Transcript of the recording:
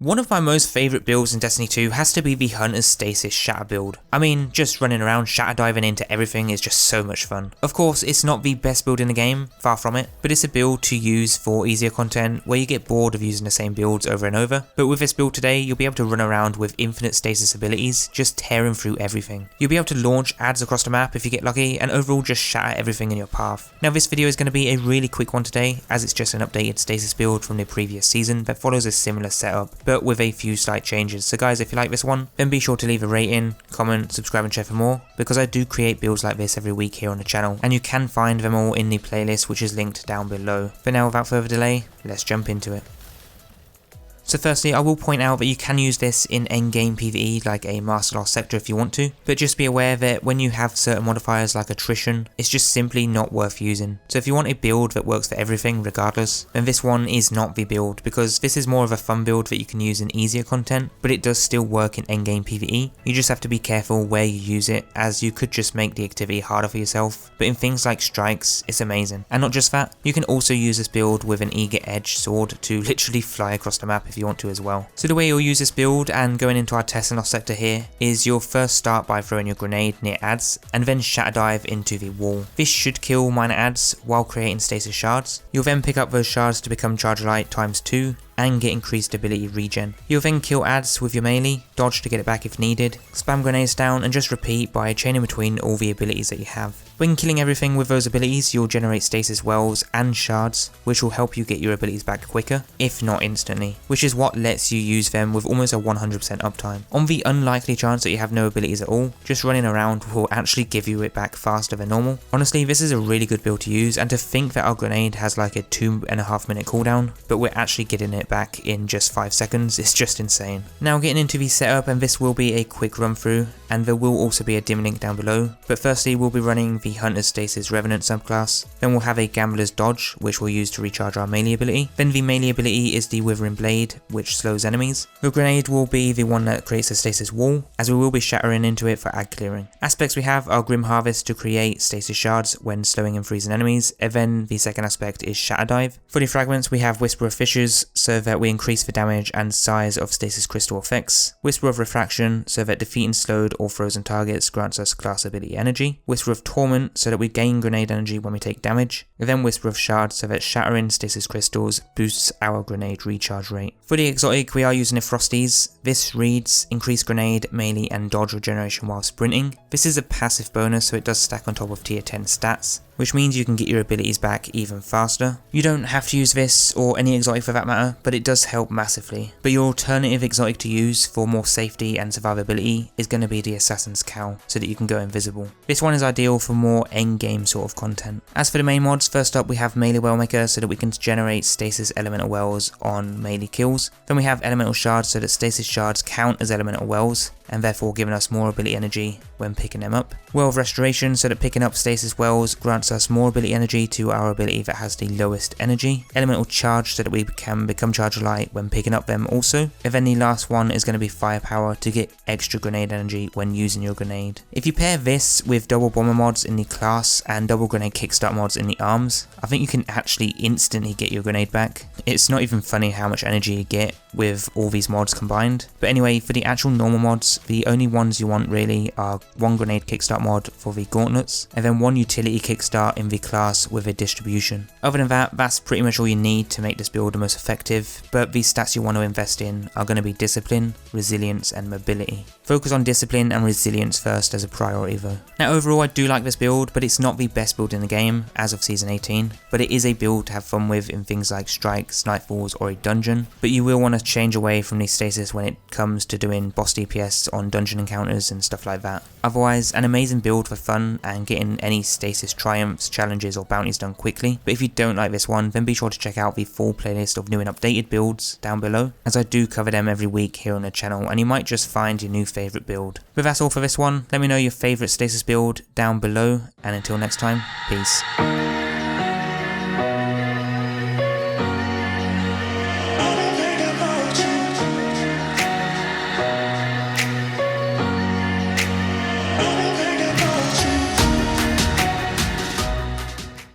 One of my most favourite builds in Destiny 2 has to be the Hunter Stasis Shatter build. I mean, just running around shatter diving into everything is just so much fun. Of course, it's not the best build in the game, far from it, but it's a build to use for easier content where you get bored of using the same builds over and over. But with this build today, you'll be able to run around with infinite stasis abilities, just tearing through everything. You'll be able to launch adds across the map if you get lucky, and overall just shatter everything in your path. Now this video is going to be a really quick one today, as it's just an updated stasis build from the previous season that follows a similar setup, but with a few slight changes. So guys, if you like this one, then be sure to leave a rating, comment, subscribe and share for more, because I do create builds like this every week here on the channel, and you can find them all in the playlist which is linked down below. But now without further delay, let's jump into it. So firstly, I will point out that you can use this in endgame PvE like a Master Lost Sector if you want to, but just be aware that when you have certain modifiers like attrition, it's just simply not worth using. So if you want a build that works for everything regardless, then this one is not the build, because this is more of a fun build that you can use in easier content, but it does still work in endgame PvE. You just have to be careful where you use it, as you could just make the activity harder for yourself, but in things like strikes, it's amazing. And not just that, you can also use this build with an eager edge sword to literally fly across the map if you want to as well. So the way you'll use this build, and going into our test and lost sector here, is you'll first start by throwing your grenade near adds and then shatter dive into the wall. This should kill minor adds while creating stasis shards. You'll then pick up those shards to become charge light ×2 and get increased ability regen. You'll then kill adds with your melee, dodge to get it back if needed, spam grenades down and just repeat by chaining between all the abilities that you have. When killing everything with those abilities, you'll generate stasis wells and shards, which will help you get your abilities back quicker, if not instantly, which is what lets you use them with almost a 100% uptime. On the unlikely chance that you have no abilities at all, just running around will actually give you it back faster than normal. Honestly, this is a really good build to use, and to think that our grenade has like a 2.5 minute cooldown, but we're actually getting it back in just 5 seconds, is just insane. Now getting into the setup, and this will be a quick run through, and there will also be a dim link down below, but firstly we'll be running the Hunter Stasis Revenant subclass, then we'll have a Gambler's Dodge which we'll use to recharge our melee ability, then the melee ability is the Withering Blade which slows enemies. The grenade will be the one that creates a stasis wall, as we will be shattering into it for ad clearing. Aspects we have are Grim Harvest to create stasis shards when slowing and freezing enemies, and then the second aspect is Shatterdive. For the fragments we have Whisper of Fissures, so that we increase the damage and size of stasis crystal effects, Whisper of Refraction, so that defeating slowed or frozen targets grants us class ability energy, Whisper of Torment, so that we gain grenade energy when we take damage, and then Whisper of Shard, so that shattering stasis crystals boosts our grenade recharge rate. For the exotic we are using a Frost-ees. This reads increase grenade, melee and dodge regeneration while sprinting. This is a passive bonus, so it does stack on top of tier 10 stats, which means you can get your abilities back even faster. You don't have to use this, or any exotic for that matter, but it does help massively. But your alternative exotic to use for more safety and survivability is going to be the Assassin's Cowl, so that you can go invisible. This one is ideal for more endgame sort of content. As for the main mods, first up we have Melee Wellmaker, so that we can generate stasis elemental wells on melee kills. Then we have Elemental Shards, so that stasis shards count as elemental wells, and therefore giving us more ability energy when picking them up. Well of Restoration, so that picking up stasis wells grants us more ability energy to our ability that has the lowest energy. Elemental Charge, so that we can become charge light when picking up them also. And then the last one is going to be Firepower, to get extra grenade energy when using your grenade. If you pair this with double bomber mods in the class and double grenade kickstart mods in the arms, I think you can actually instantly get your grenade back. It's not even funny how much energy you get with all these mods combined. But anyway, for the actual normal mods, the only ones you want really are one grenade kickstart mod for the gauntlets, and then one utility kickstart in the class with a distribution. Other than that, that's pretty much all you need to make this build the most effective, but the stats you want to invest in are going to be discipline, resilience and mobility. Focus on discipline and resilience first as a priority though. Now overall I do like this build, but it's not the best build in the game as of season 18, but it is a build to have fun with in things like strikes, nightfalls or a dungeon, but you will want to change away from these stasis when it comes to doing boss DPS on dungeon encounters and stuff like that. Otherwise, an amazing build for fun and getting any stasis triumphs, challenges or bounties done quickly. But if you don't like this one, then be sure to check out the full playlist of new and updated builds down below, as I do cover them every week here on the channel, and you might just find your new favourite build. But that's all for this one. Let me know your favourite stasis build down below, and until next time, peace.